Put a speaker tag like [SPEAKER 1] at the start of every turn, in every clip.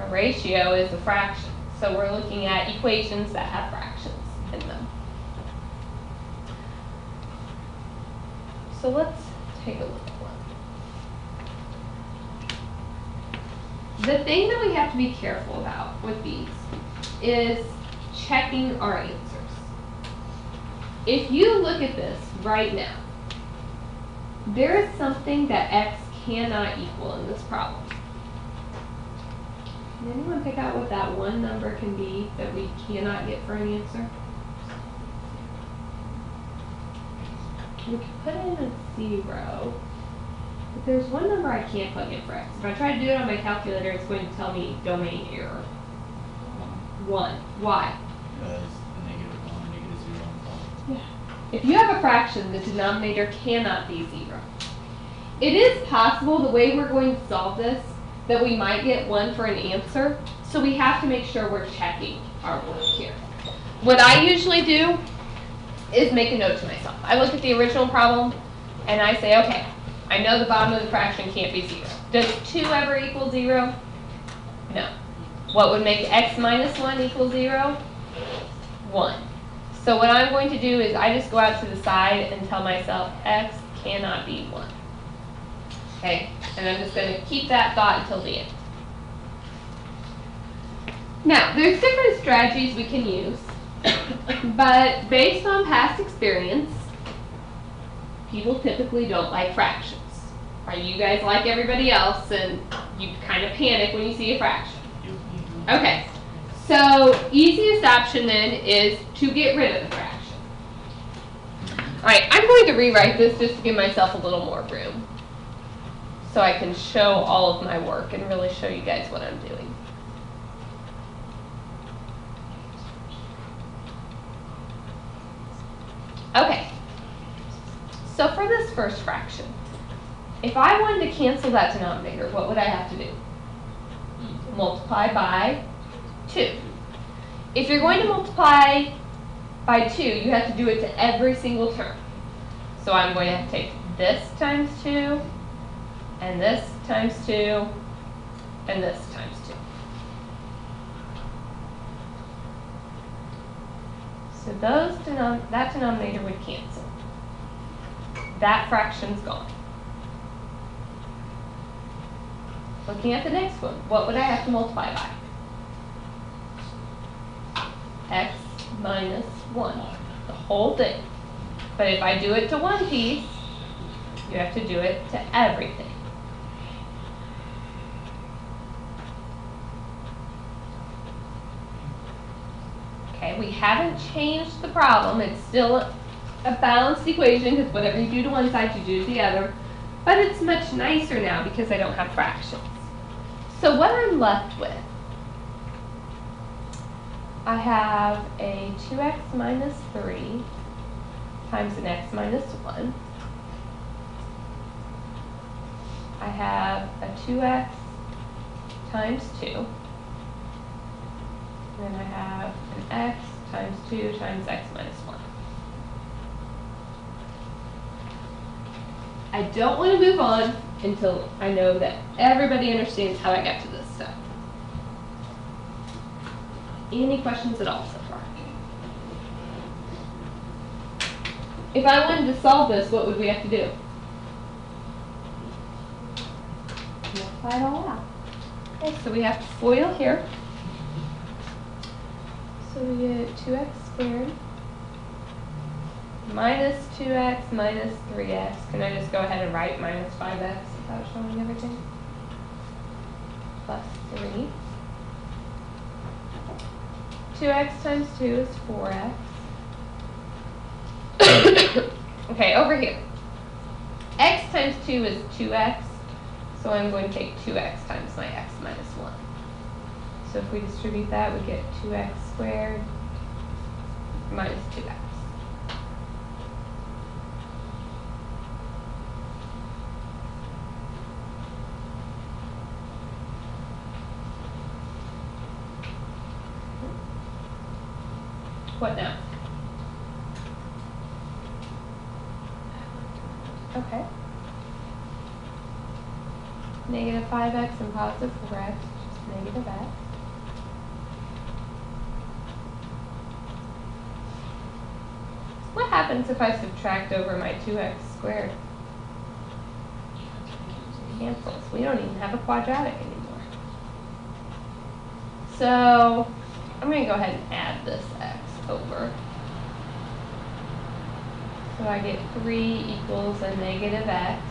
[SPEAKER 1] A ratio is a fraction. So we're looking at equations that have fractions in them. So let's take a look at one. The thing that we have to be careful about with these is checking our answers. If you look at this right now, there is something that x cannot equal in this problem. Can anyone pick out what that one number can be that we cannot get for an answer? We can put in a 0, but there's one number I can't plug in for x. If I try to do it on my calculator, it's going to tell me domain error. 1. Why?
[SPEAKER 2] Because the -1, -0 on top.
[SPEAKER 1] Yeah. If you have a fraction, the denominator cannot be 0. It is possible, the way we're going to solve this, that we might get 1 for an answer, so we have to make sure we're checking our work here. What I usually do is make a note to myself. I look at the original problem, and I say, okay, I know the bottom of the fraction can't be 0. Does 2 ever equal 0? No. What would make x minus 1 equal 0? 1. So what I'm going to do is I just go out to the side and tell myself x cannot be 1. Okay, and I'm just going to keep that thought until the end. Now, there's different strategies we can use, but based on past experience, people typically don't like fractions. Right? You guys like everybody else, and you kind of panic when you see a fraction. Okay, so easiest option then is to get rid of the fraction. All right, I'm going to rewrite this just to give myself a little more room, so I can show all of my work and really show you guys what I'm doing. Okay, so for this first fraction, if I wanted to cancel that denominator, what would I have to do? Multiply by 2. If you're going to multiply by 2, you have to do it to every single term. So I'm going to have to take this times 2, and this times 2, and this times 2. So that denominator would cancel. That fraction's gone. Looking at the next one, what would I have to multiply by? X minus 1, the whole thing. But if I do it to one piece, you have to do it to everything. Okay, we haven't changed the problem. It's still a balanced equation, because whatever you do to one side, you do to the other. But it's much nicer now because I don't have fractions. So what I'm left with, I have a 2x minus 3 times an x minus 1. I have a 2x times 2. And then I have an x times 2 times x minus 1. I don't want to move on until I know that everybody understands how I got to this step. Any questions at all so far? If I wanted to solve this, what would we have to do? Multiply it all out. Okay, so we have to FOIL here. So we get 2x squared minus 2x minus 3x. Can I just go ahead and write minus 5x without showing everything? Plus 3. 2x times 2 is 4x. Okay, over here. X times 2 is 2x, so I'm going to take 2x times my x minus 1. So if we distribute that, we get 2x squared minus 2x. What now? Okay. Negative 5x and positive 4x. Just negative x. What happens if I subtract over my 2x squared? Cancels. We don't even have a quadratic anymore. So I'm going to go ahead and add this x over. So I get 3 equals a negative x.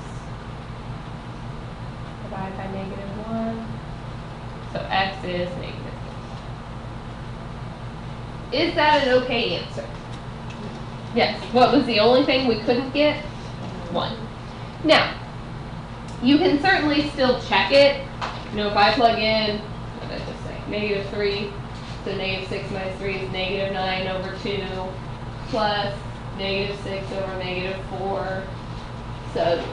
[SPEAKER 1] Divide by negative 1. So x is negative 1. Is that an okay answer? Yes. What was the only thing we couldn't get? 1. Now, you can certainly still check it. You know, if I plug in, what did I just say? Negative 3. So negative 6 minus 3 is negative 9 over 2 plus negative 6 over negative 4. So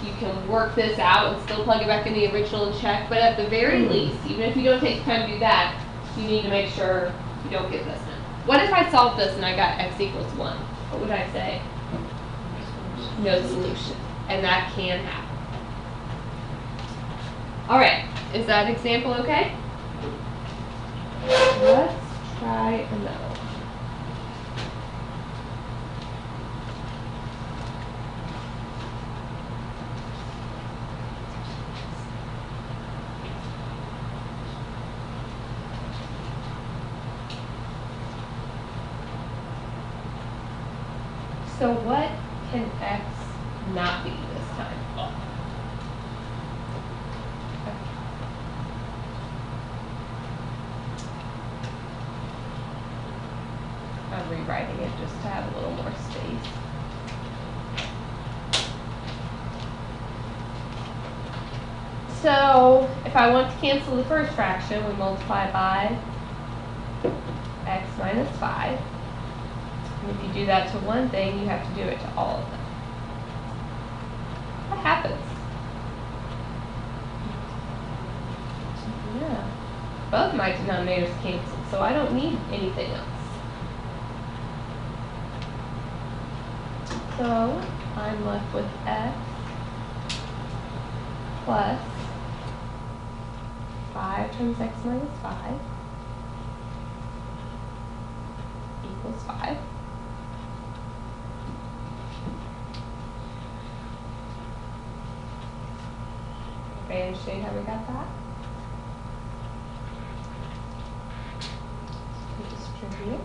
[SPEAKER 1] you can work this out and still plug it back in the original and check. But at the very least, even if you don't take the time to do that, you need to make sure you don't get this in. What if I solved this and I got x equals 1? What would I say? No solution. And that can happen. All right. Is that example okay? Let's try another one. So what can x not be this time? I'm rewriting it just to have a little more space. So if I want to cancel the first fraction, we multiply by x minus 5. And if you do that to one thing, you have to do it to all of them. What happens? Yeah. Both my denominators cancel, so I don't need anything else. So I'm left with x plus 5 times x minus 5 equals 5. Okay, understand how we got that? Distribute.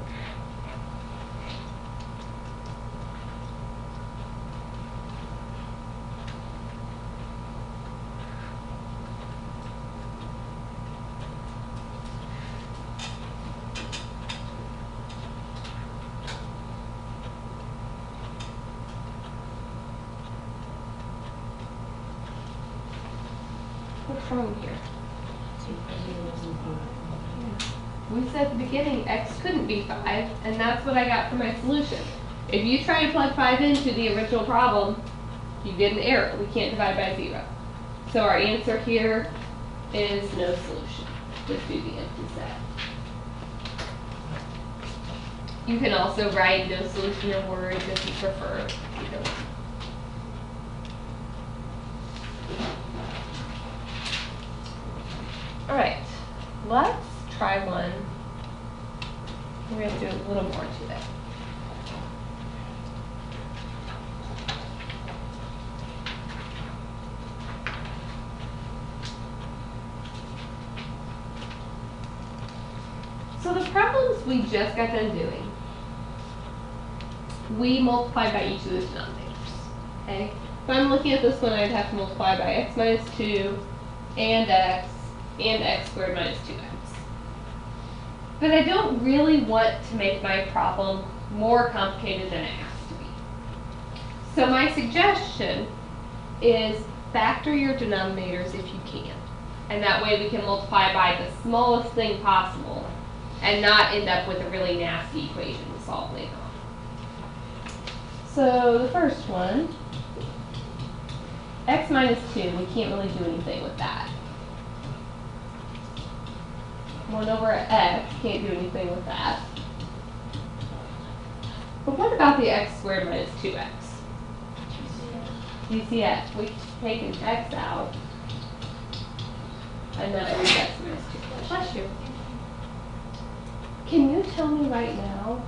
[SPEAKER 1] What's wrong here? We said at the beginning x couldn't be 5, and that's what I got for my solution. If you try to plug 5 into the original problem, you get an error. We can't divide by 0. So our answer here is no solution. Let's do the empty set. You can also write no solution in words if you prefer. Either one. All right, let's try one. We're going to do a little more to it. So the problems we just got done doing, we multiplied by each of those denominators. Okay? If I'm looking at this one, I'd have to multiply by x minus 2 and x squared minus 2x. But I don't really want to make my problem more complicated than it has to be. So my suggestion is factor your denominators if you can. And that way we can multiply by the smallest thing possible and not end up with a really nasty equation to solve later on. So the first one, x minus 2, we can't really do anything with that. 1 over x, can't do anything with that. But what about the x squared minus 2x? DCF, we take an x out. And that is x minus 2. Bless you. Can you tell me right now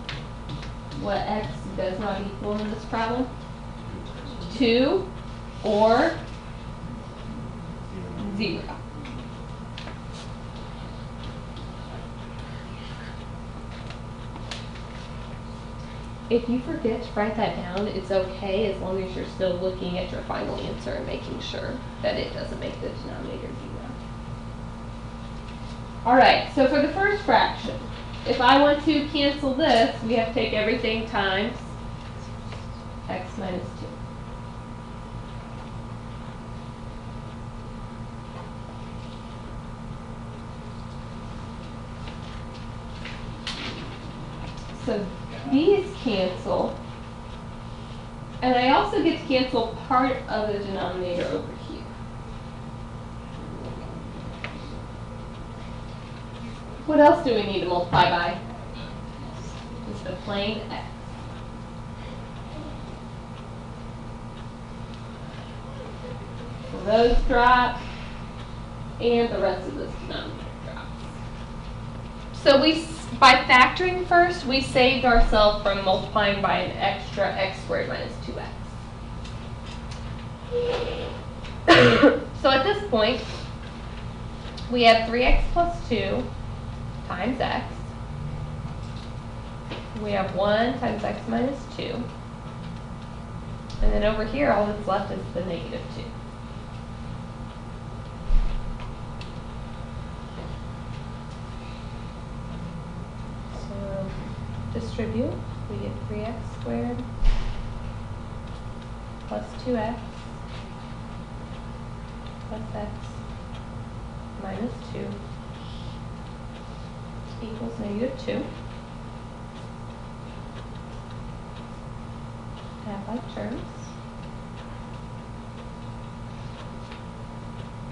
[SPEAKER 1] what x does not equal in this problem? 2 or 0. If you forget to write that down, it's okay as long as you're still looking at your final answer and making sure that it doesn't make the denominator 0. Alright, so for the first fraction, if I want to cancel this, we have to take everything times x minus 2. So these cancel, and I also get to cancel part of the denominator over here. What else do we need to multiply by? Just the plain x. So those drop, and the rest of this denominator drops. So by factoring first, we saved ourselves from multiplying by an extra x squared minus 2x. So at this point, we have 3x plus 2 times x. We have 1 times x minus 2. And then over here, all that's left is the negative 2. So distribute, we get 3x squared plus 2x plus x minus 2 equals negative 2. Have like terms.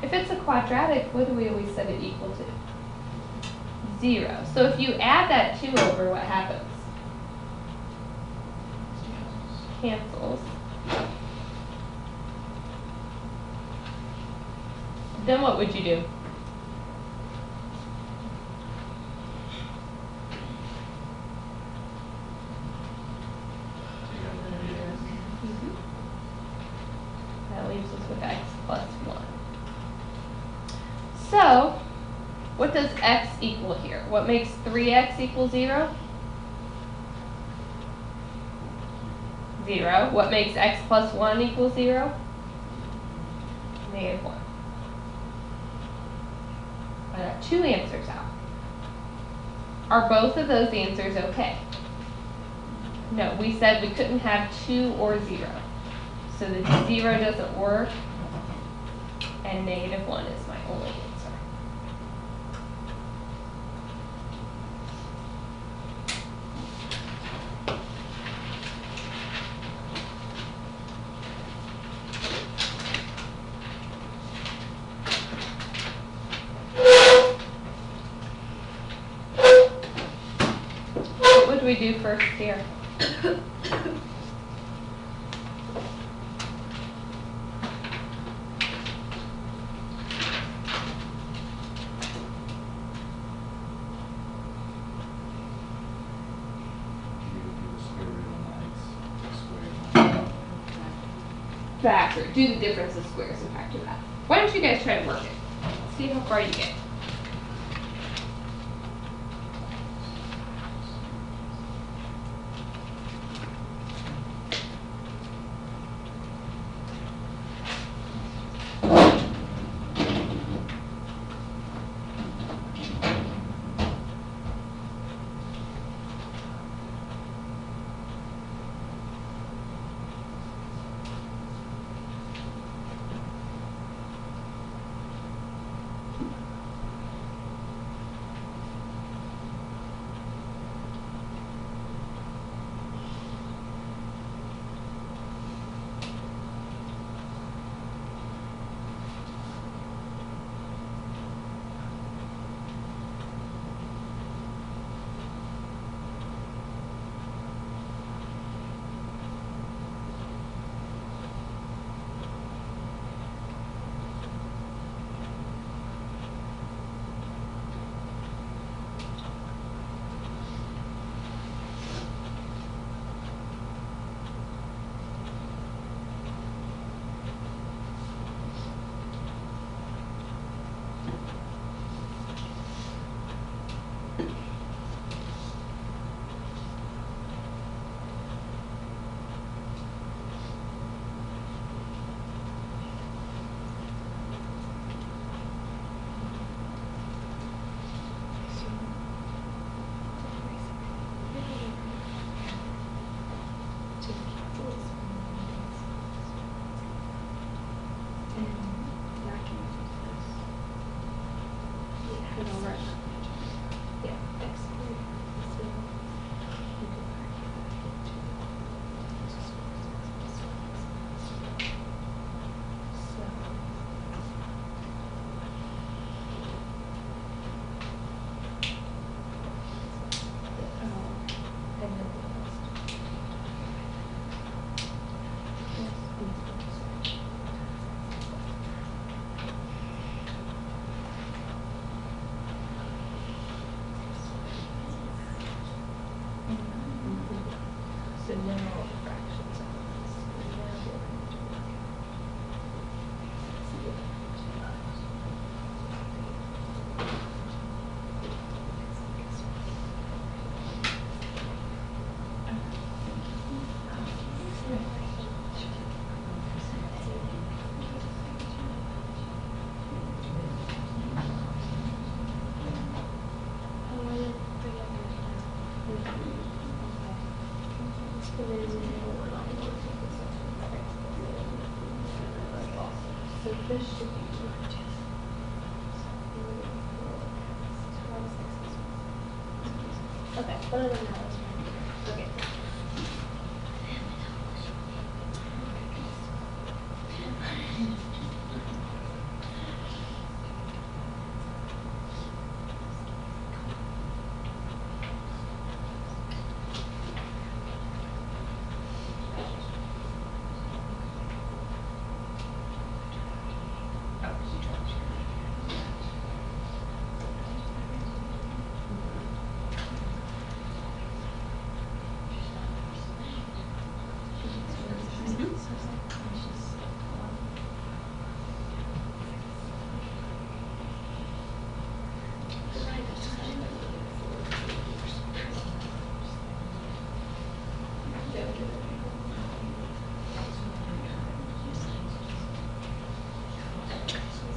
[SPEAKER 1] If it's a quadratic, what do we always set it equal to? 0. So if you add that 2 over, what happens? Cancels. Then what would you do? That leaves us with x plus 1. So, what does x equal here? What makes 3x equal 0? 0. What makes x plus 1 equal 0? Negative 1. I got 2 answers out. Are both of those answers okay? No, we said we couldn't have 2 or 0. So the 0 doesn't work, and negative 1 is my only answer. What would we do first here? Factor. Do the difference of squares and factor that. Why don't you guys try to work it? See how far you get.
[SPEAKER 3] Okay, what other numbers? Okay.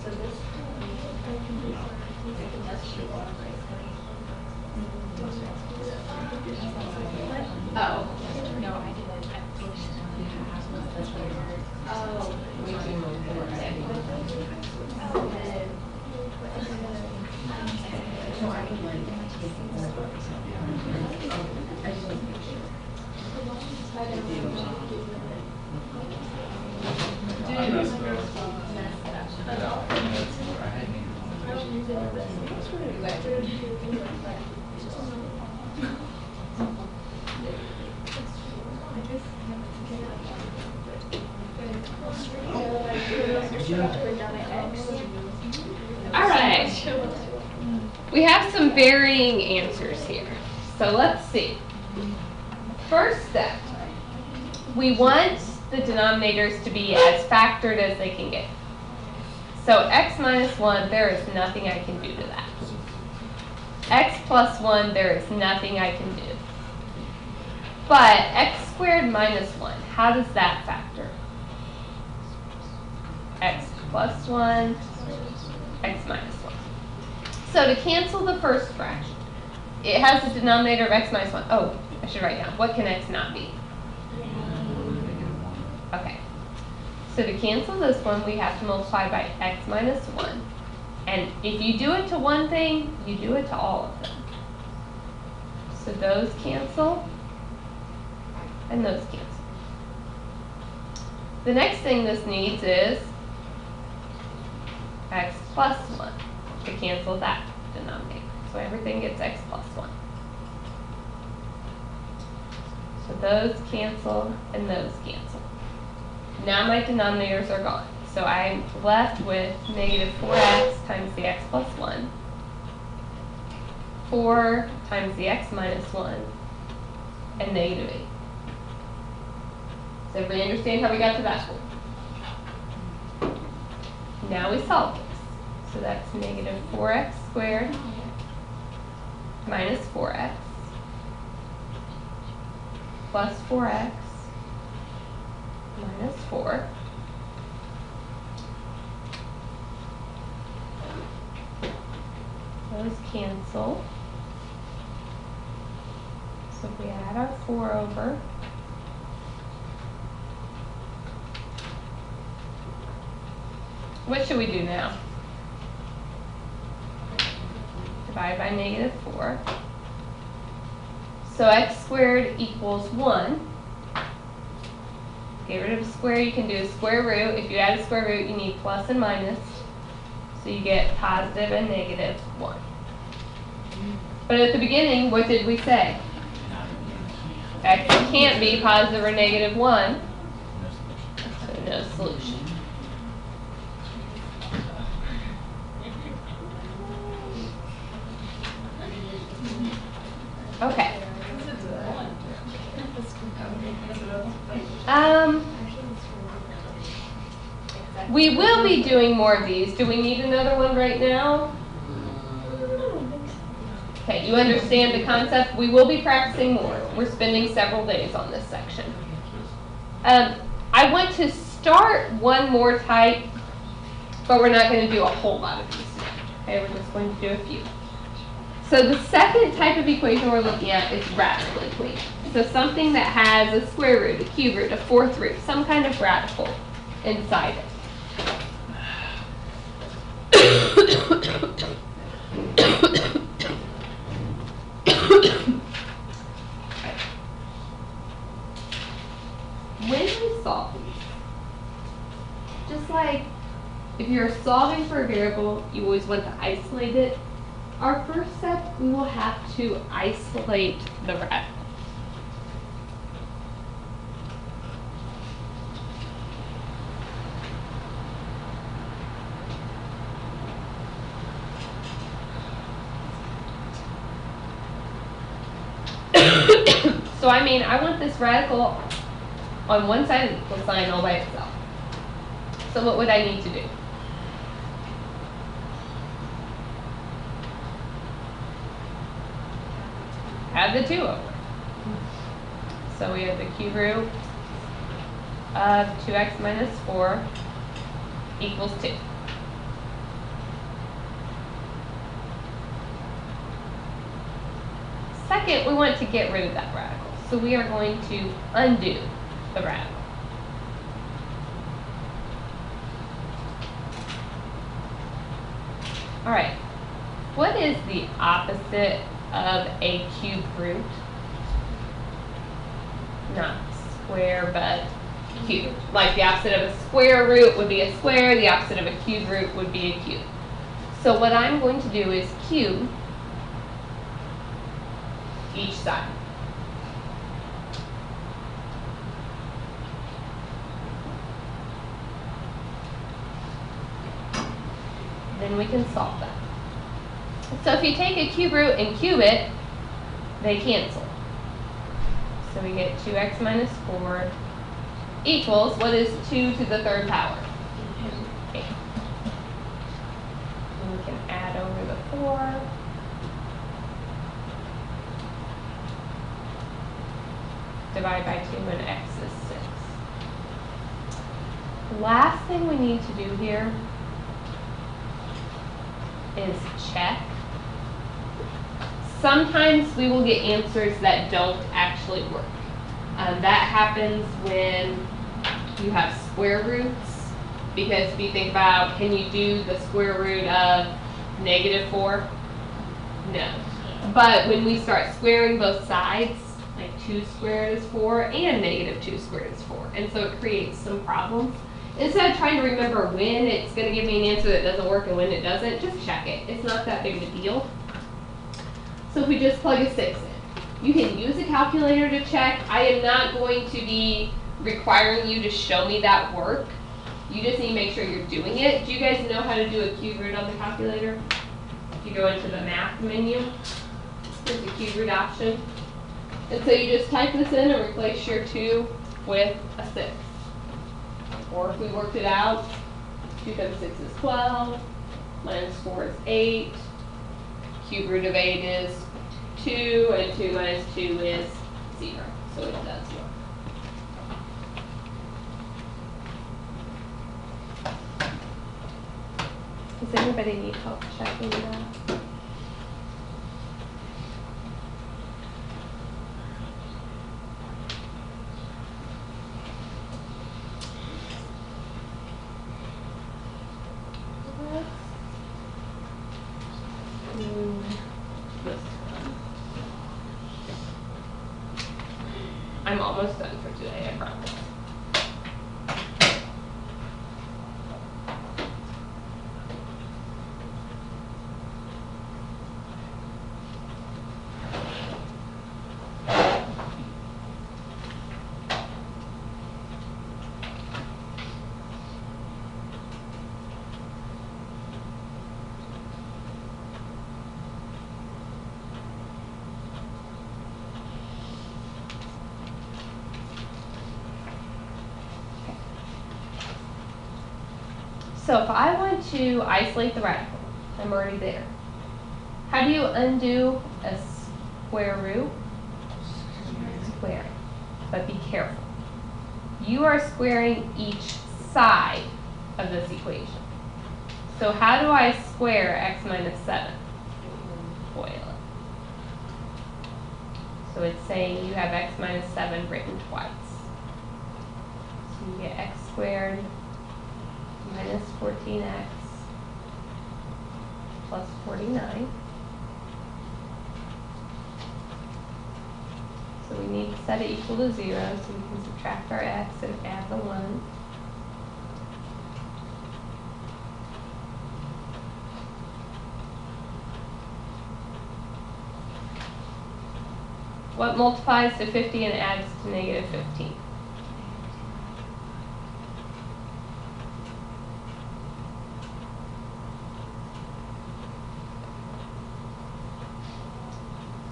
[SPEAKER 3] So this.
[SPEAKER 1] Oh.
[SPEAKER 3] No, I didn't. Oh.
[SPEAKER 1] All right. We have some varying answers here. So let's see. First step, we want the denominators to be as factored as they can get. So x minus 1, there is nothing I can do to that. X plus 1, there is nothing I can do. But x squared minus 1, how does that factor? X plus 1, x minus 1. So to cancel the first fraction, it has a denominator of x minus 1. Oh, I should write down. What can x not be? Okay. So to cancel this one, we have to multiply by x minus 1. And if you do it to one thing, you do it to all of them. So those cancel, and those cancel. The next thing this needs is x plus 1 to cancel that denominator. So everything gets x plus 1. So those cancel and those cancel. Now my denominators are gone. So I'm left with negative 4x times the x plus 1, 4 times the x minus 1, and negative 8. Does everybody understand how we got to that? Now we solve this. So that's negative 4x squared minus 4x plus 4x minus 4. Those cancel. So if we add our 4 over, what should we do now? Divide by negative 4. So x squared equals 1. Get rid of a square, you can do a square root. If you add a square root, you need plus and minus. So you get positive and negative 1. But at the beginning, what did we say? X can't be positive or negative 1. So no solution. Okay. We will be doing more of these. Do we need another one right now? Okay, you understand the concept? We will be practicing more. We're spending several days on this section. I want to start one more type, but we're not going to do a whole lot of these. Okay, we're just going to do a few. So the second type of equation we're looking at is radical equation. So something that has a square root, a cube root, a fourth root, some kind of radical inside it. you're solving for a variable, you always want to isolate it. Our first step, we will have to isolate the radical. So I want this radical on one side of the equal sign all by itself. So what would I need to do? Add the 2 over. So we have the cube root of 2x minus 4 equals 2. Second, we want to get rid of that radical. So we are going to undo the radical. All right, what is the opposite of a cube root? Not square, but cube. Like the opposite of a square root would be a square, the opposite of a cube root would be a cube. So what I'm going to do is cube each side. Then we can solve that. So if you take a cube root and cube it, they cancel. So we get 2x minus 4 equals, what is 2 to the 3rd power? 8. And we can add over the 4. Divide by 2 and x is 6. Last thing we need to do here is check. Sometimes we will get answers that don't actually work. That happens when you have square roots, because if you think about, can you do the square root of -4? No. But when we start squaring both sides, like 2 squared is 4 and -2 squared is 4. And so it creates some problems. Instead of trying to remember when it's going to give me an answer that doesn't work and when it doesn't, just check it. It's not that big of a deal. So if we just plug a 6 in, you can use a calculator to check. I am not going to be requiring you to show me that work. You just need to make sure you're doing it. Do you guys know how to do a cube root on the calculator? If you go into the math menu, there's a cube root option. And so you just type this in and replace your 2 with a 6. Or if we worked it out, 2 times 6 is 12, minus 4 is 8, cube root of 8 is 2, and 2 minus 2 is 0. So it does work. Does anybody need help checking that? I'm almost done for today, I promise. So if I want to isolate the radical, I'm already there. How do you undo a square root? Square. But be careful. You are squaring each side of this equation. So how do I square x minus 7? FOIL it. So it's saying you have x minus 7 written twice. So you get x squared minus 14x plus 49. So we need to set it equal to 0, so we can subtract our x and add the 1. What multiplies to 50 and adds to negative 15?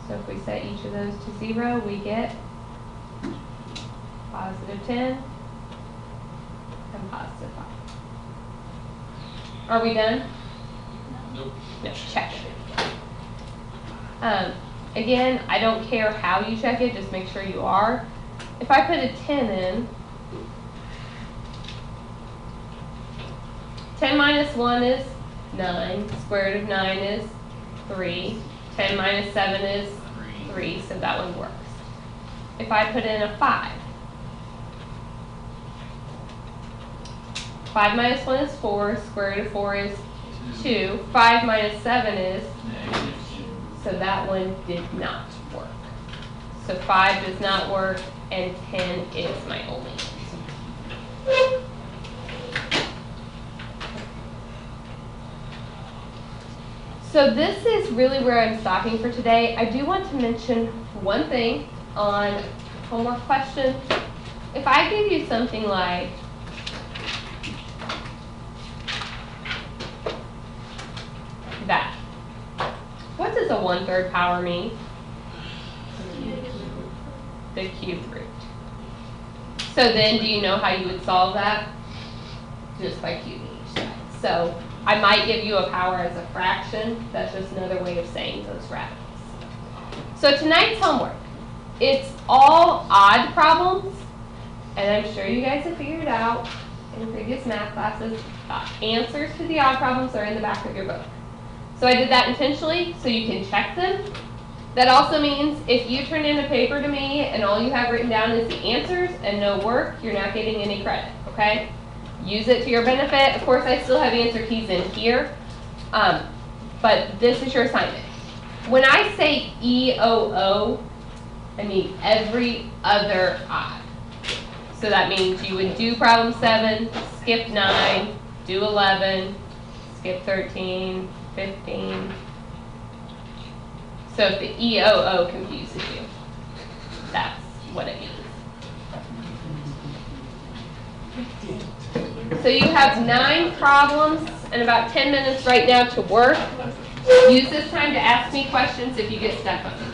[SPEAKER 1] So if we set each of those to 0, we get positive 10 and positive 5. Are we done?
[SPEAKER 2] Nope.
[SPEAKER 1] No, check it. Again, I don't care how you check it, just make sure you are. If I put a 10 in, 10 minus 1 is 9, square root of 9 is 3, 10 minus 7 is 3, so that one works. If I put in a 5, 5 minus 1 is 4, square root of 4 is 2, 5 minus 7 is,
[SPEAKER 2] Negative 2.
[SPEAKER 1] so that one did not work. So 5 does not work, and 10 is my only answer. So this is really where I'm stopping for today. I do want to mention one thing on homework questions. If I give you something like that, what does a 1/3 power mean? The cube root. So then do you know how you would solve that? Just by cubing each side. So I might give you a power as a fraction. That's just another way of saying those radicals. So tonight's homework, it's all odd problems, and I'm sure you guys have figured out in previous math classes, answers to the odd problems are in the back of your book. So I did that intentionally so you can check them. That also means if you turn in a paper to me and all you have written down is the answers and no work, you're not getting any credit, okay? Use it to your benefit. Of course, I still have answer keys in here, but this is your assignment. When I say EOO, I mean every other odd. So that means you would do problem 7, skip 9, do 11, skip 13, 15. So if the EOO confuses you, that's what it means. So you have 9 problems and about 10 minutes right now to work. Use this time to ask me questions if you get stuck on them.